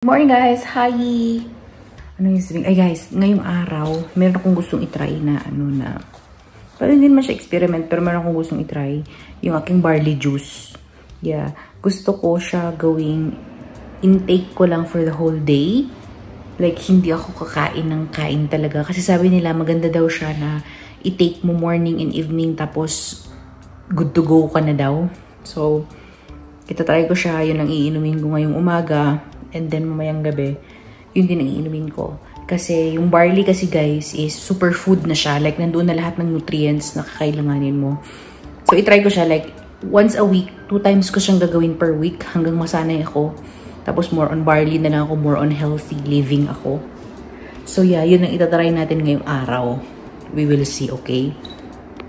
Good morning guys! Hi! Ano yung sabihin? Ay guys, ngayong araw, meron akong gustong itry na parang hindi naman siya experiment, pero meron akong gustong itry yung aking barley juice. Yeah. Gusto ko siya gawing intake ko lang for the whole day. Like, hindi ako kakain ng kain talaga. Kasi sabi nila, maganda daw siya na i-take mo morning and evening, tapos good to go ka na daw. So, itatry ko siya. Yun ang iinumin ko ngayong umaga. And then, mamayang gabi, yun din ang iinumin ko. Kasi, yung barley kasi guys, is superfood na siya. Like, nandoon na lahat ng nutrients na kakailanganin mo. So, itry ko siya like, once a week, 2 times ko siyang gagawin per week hanggang masanay ako. Tapos, more on barley na lang ako, more on healthy living ako. So, yeah, yun ang itatry natin ngayong araw. We will see, okay?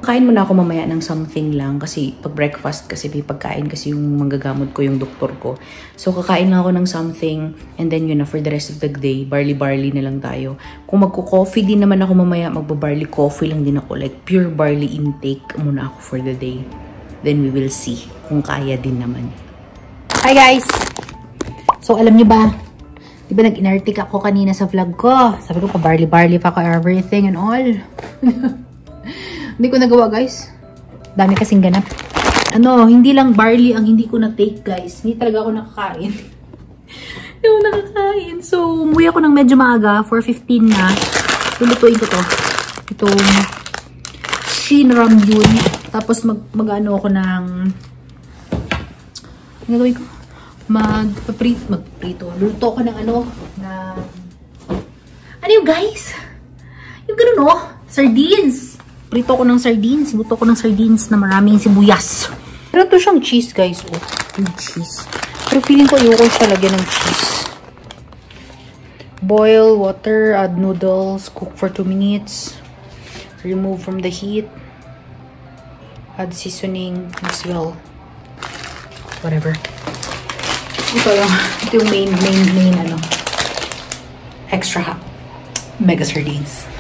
Kain muna ako mamaya ng something lang kasi pag breakfast kasi may pagkain kasi yung manggagamot ko yung doktor ko. So kakain na ako ng something and then yun na for the rest of the day, barley na lang tayo. Kung magko-coffee din naman ako mamaya, magba-barley coffee lang din ako. Like pure barley intake muna ako for the day. Then we will see kung kaya din naman. Hi guys! So alam niyo ba, di ba nag-inartik ako kanina sa vlog ko? Sabi ko pa barley pa ako everything and all. Hindi ko nagawa guys. Dami kasing ganap. Hindi lang barley ang hindi ko na-take guys. Hindi talaga ako nakakain. Hindi ako nakakain. So, umuwi ako ng medyo maaga. 4:15 na. Lulutuin ko to. Itong Shin Ramyun. Tapos mag-ano ako ng... Ano gawin ko? Magprito. Luluto ako ng ano yung guys? Yung ganun sardines. Prito ko ng sardines. Buto ko ng sardines na maraming sibuyas. Pero ito siyang cheese, guys. Oh, yung cheese. Pero feeling ko ayoko siya lagyan ng cheese. Boil water, add noodles, cook for 2 minutes. Remove from the heat. Add seasoning as well. Whatever. Ito yung main extra mega sardines.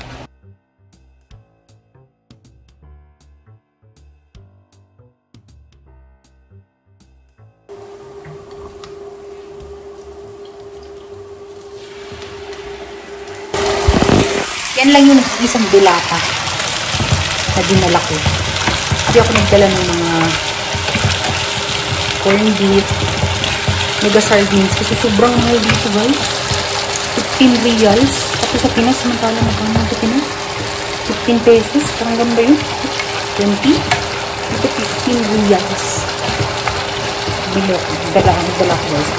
Yan lang yung isang dilata na dinala ko. Hindi ako nagdala ng mga corned beef, mega sardines. Kasi sobrang mahal dito guys. 15 reals. Tapos sa Pinas, samantala magkano sa Pinas? 15 pesos. Parang ganda yun. 20. Ito 15 reals. Dala ko guys.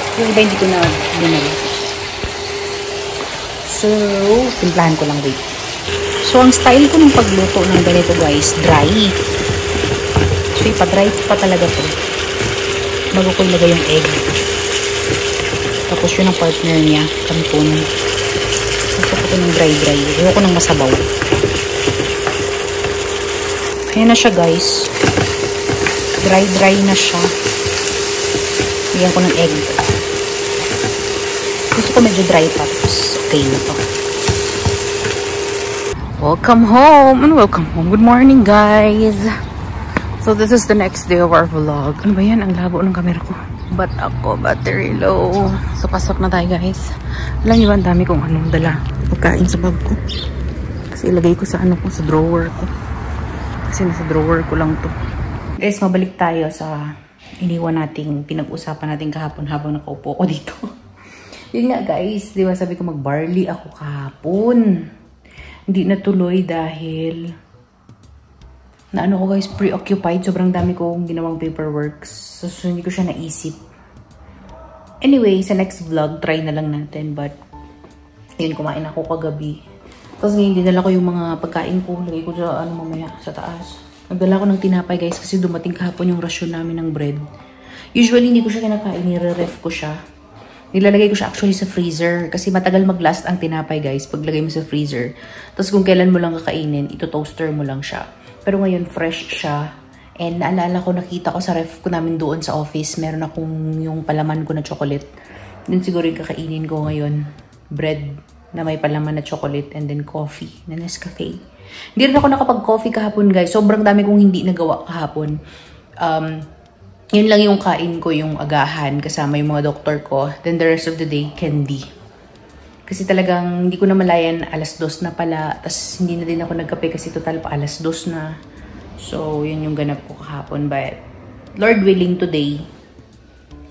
4. Yung iba hindi ko na dinala. So, timplahan ko lang, wait. So, ang style ko ng pagluto ng ganito, guys, dry. So, ipa-dry pa talaga to. Bago ko ilagay yung egg. Tapos, yun ang partner niya, kampon. Gusto ko ng dry. Ayoko ng masabaw. Ayan na siya, guys. Dry na siya. Bigyan ko ng egg. Gusto ko medyo dry pa. Tapos, okay na to. Welcome home. Good morning, guys. So, this is the next day of our vlog. Ano ba yan? Ang labo ng camera ko. But ako, battery low. So, pasok na tayo, guys. Alam niyo ba, ang dami kong dala. Pagkain sa bag ko. Kasi ilagay ko sa sa drawer ko. Kasi nasa drawer ko lang to. Guys, mabalik tayo sa iniwan nating, pinag-usapan natin kahapon habang nakaupo ko dito. Yun nga guys, di ba sabi ko mag-barley ako kahapon. Hindi natuloy dahil ko guys, preoccupied. Sobrang dami kong ginawang paperwork. So hindi ko siya naisip. Anyway, sa next vlog, try na lang natin. But, yun, kumain ako kagabi. Tapos ngayon, dinala ko yung mga pagkain ko. Lagay ko sa mamaya, sa taas. Nagdala ko ng tinapay guys kasi dumating kahapon yung rasyon namin ng bread. Usually, hindi ko siya kinakain. Nire-ref ko siya. Nilalagay ko siya actually sa freezer kasi matagal mag-last ang tinapay guys paglagay mo sa freezer. Tapos kung kailan mo lang kakainin, ito-toaster mo lang siya. Pero ngayon fresh siya. And naalala ko, nakita ko sa ref ko namin doon sa office, meron akong yung palaman ko na chocolate. Then siguro yung kakainin ko ngayon, bread na may palaman na chocolate and then coffee na Nescafe. Hindi rin ako nakapag-coffee kahapon guys. Sobrang dami kong hindi nagawa kahapon. Yun lang yung kain ko, yung agahan, kasama yung mga doktor ko. Then the rest of the day, candy. Kasi talagang hindi ko na malayan, alas 2 na pala. Tapos hindi na din ako nagkape kasi total pa alas 2 na. So, yun yung ganap ko kahapon. But, Lord willing today,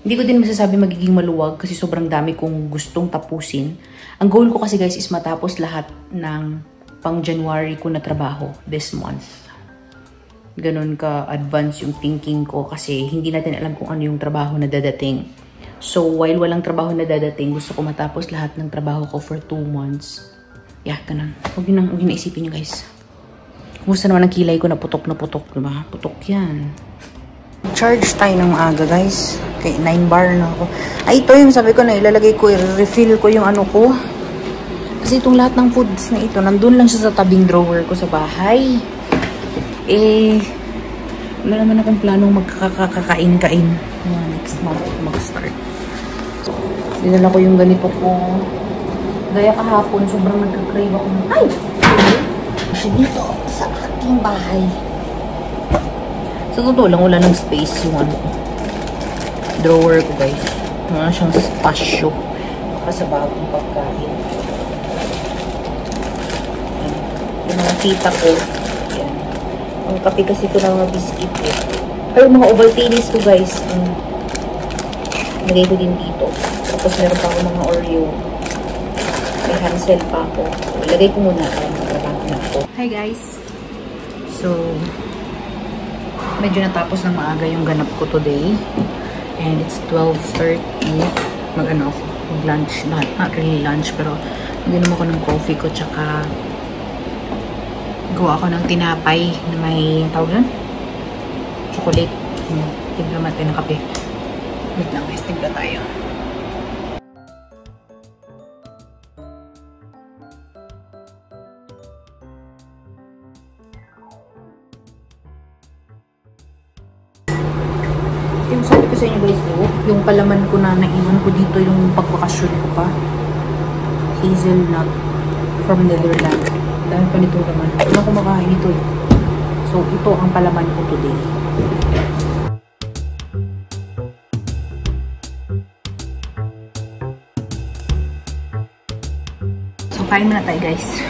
hindi ko din masasabi magiging maluwag kasi sobrang dami kong gustong tapusin. Ang goal ko kasi guys is matapos lahat ng pang January ko na trabaho this month. Ganon ka-advance yung thinking ko kasi hindi natin alam kung ano yung trabaho na dadating. So, while walang trabaho na dadating, gusto ko matapos lahat ng trabaho ko for 2 months. Yeah, ganon. Huwag yun naisipin nyo guys. Kumusta naman ang kilay ko na putok, diba? Putok yan. Charge tayo ng maaga guys. Okay, 9 bar na ako. Ay, ito yung sabi ko na ilalagay ko, i-refill ko yung ano ko. Kasi itong lahat ng foods na ito, nandun lang siya sa tabing drawer ko sa bahay. Wala naman akong planong magkakakain-kain. Next month mag-start. Dinala ko yung ganito ko. Gaya kahapon, sobrang nagka-crave ako ng siya dito sa ating bahay. Sa totoo lang, wala ng space yung ano drawer ko guys. Wala siyang spasyo. Baka sa bagong pagkain. Yung mga tita ko. Ang kape kasi ko ng mga biscuit eh. Pero mga Ovaltinis ko guys. Lagay ko din dito. Tapos meron pa ako mga Oreo. May Hansel pa ako. Ilagay ko muna. Hi guys. So, medyo natapos ng maaga yung ganap ko today. And it's 12:30. Mag-ano ako. Mag-lunch. Not really lunch. Pero mag-inom ako ng coffee ko. Tsaka gawa ako ng tinapay na may tawag doon? Chocolate. Timpla natin ng kape. Wait lang guys, timpla tayo. Yung sabi ko sa inyo guys, yung palaman ko na naiwan ko dito yung pagbakasyon ko pa. Hazelnut from Netherlands. Dahil pa nito naman. Wala ko makain ito eh. So, ito ang palaman ko today. So, kain muna tayo guys.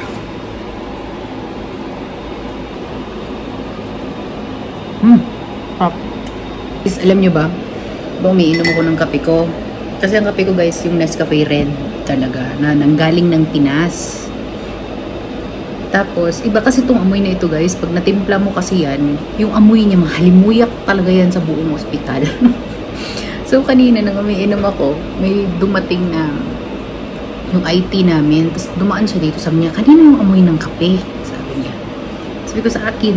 Top. Guys, alam nyo ba? Umiinom ako ng kape ko. Kasi ang kape ko guys, yung Nescafe Red talaga. Na nanggaling ng Pinas. Tapos, iba kasi itong amoy na ito guys. Pag natimpla mo kasi yan, yung amoy niya, mahalimuyak talaga yan sa buong ospital. So, kanina nang umiinom ako, may dumating na yung IT namin. Tapos, dumaan siya dito. Sabi niya, kanina yung amoy ng kape. Sabi niya. Sabi ko sa akin,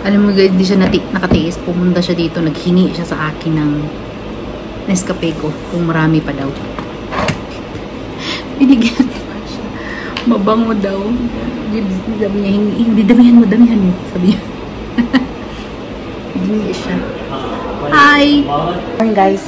alam mo guys, di siya nakatiis. Pumunta siya dito, naghingi siya sa akin ng Nescafe ko. Kung marami pa daw. Binigyan pa siya. Mabango daw. Sabi niya, hindi damihan mo. Sabi niya. Hindi siya. Hi! Morning guys.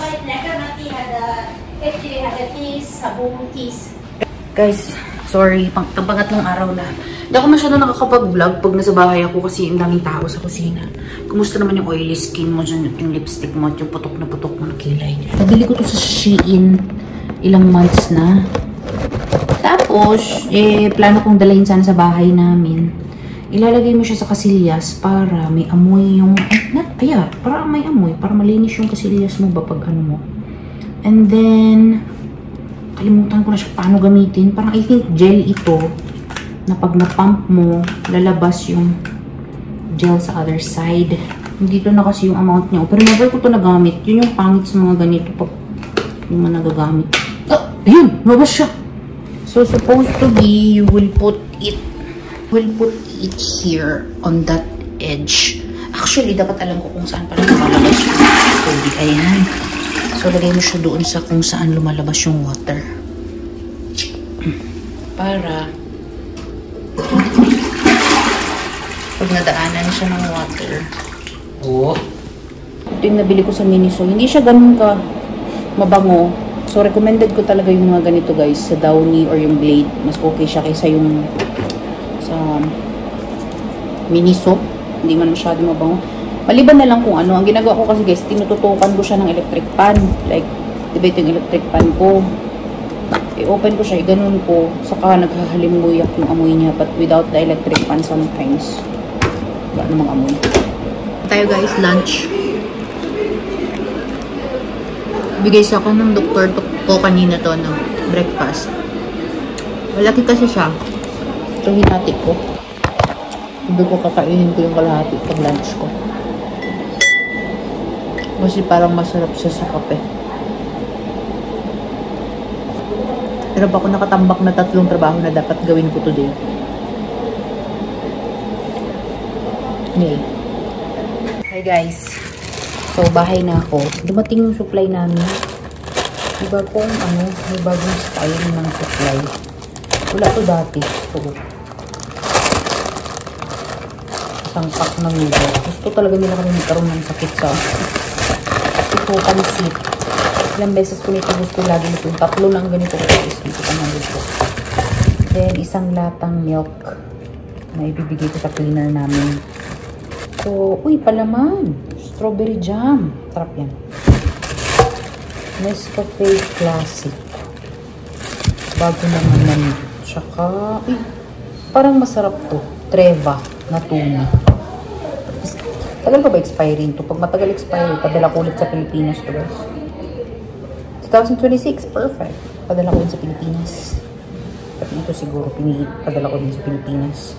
Guys, sorry. Pangatlong araw na. Hindi ako masyado nakakapag-vlog pag nasa bahay ako kasi yung daming tao sa kusina. Kumusta naman yung oily skin mo dyan, yung lipstick mo at yung putok na ng kilay. Nabili ko to sa Shein. Ilang months na. Tapos, plano kong dalahin sana sa bahay namin. Ilalagay mo siya sa kasilyas para may amoy yung... para may amoy. Para malinis yung kasilyas mo ba pag ano mo. And then, kalimutan ko na siya paano gamitin. Parang I think gel ito. Na pag na-pump mo, lalabas yung gel sa other side. Dito na kasi yung amount niya. Pero never ko ito nagamit. Yun yung pangit sa mga ganito pag yung mga nagagamit. Ayun! Labas siya! So, supposed to be, you will put it here on that edge. Actually, dapat alam ko kung saan pala lumalabas yung tubig. Ayan. So, lagay mo siya doon sa kung saan lumalabas yung water. Para pag nadaanan siya ng water. Ito yung nabili ko sa Miniso. Hindi siya ganun ka mabango. So, recommended ko talaga yung mga ganito guys. Sa Downy or yung Glade. Mas okay siya kaysa yung sa Miniso. Hindi man masyado mabango. Maliban na lang kung ano. Ang ginagawa ko kasi guys, tinututukan ko siya ng electric fan. Like, diba ito yung electric fan ko? I-open ko siya, ganun ko. Saka naghahalimuyak yung amoy niya. But without the electric fan sometimes, wala namang amoy. Tayo guys, lunch. Bigay sa akin ng doktor ko kanina to, no? Breakfast. Malaki kasi siya. Ito hinati ko. Sabi ko kakainin ko yung kalahati pag lunch ko. Kasi parang masarap siya sa kape. Pero ako nakatambak na 3 trabaho na dapat gawin ko today. Okay. Hi guys. So, bahay na ako. Dumating yung supply namin. May bagong style ng supply. Wala to dati. So, isang pack ng noodle. Gusto talaga nila kami magkaroon ng sakit sa ito, pansit. Ilang beses ko nito gusto lagi nito. 3 lang ganito ko is dito pa nandito. Then, isang latang milk na ibibigay ko sa cleaner namin. So, uy, palaman. Strawberry jam. Sarap yan. Nescafe Classic. Bago naman namin. Tsaka, uy, parang masarap to. Treva na tuna. Tagal pa ba expiring to? Pag matagal expiring, padala ko ulit sa Pilipinas to guys. 2026, perfect. Padala ko din sa Pilipinas. Pati ito siguro, padala ko din sa Pilipinas.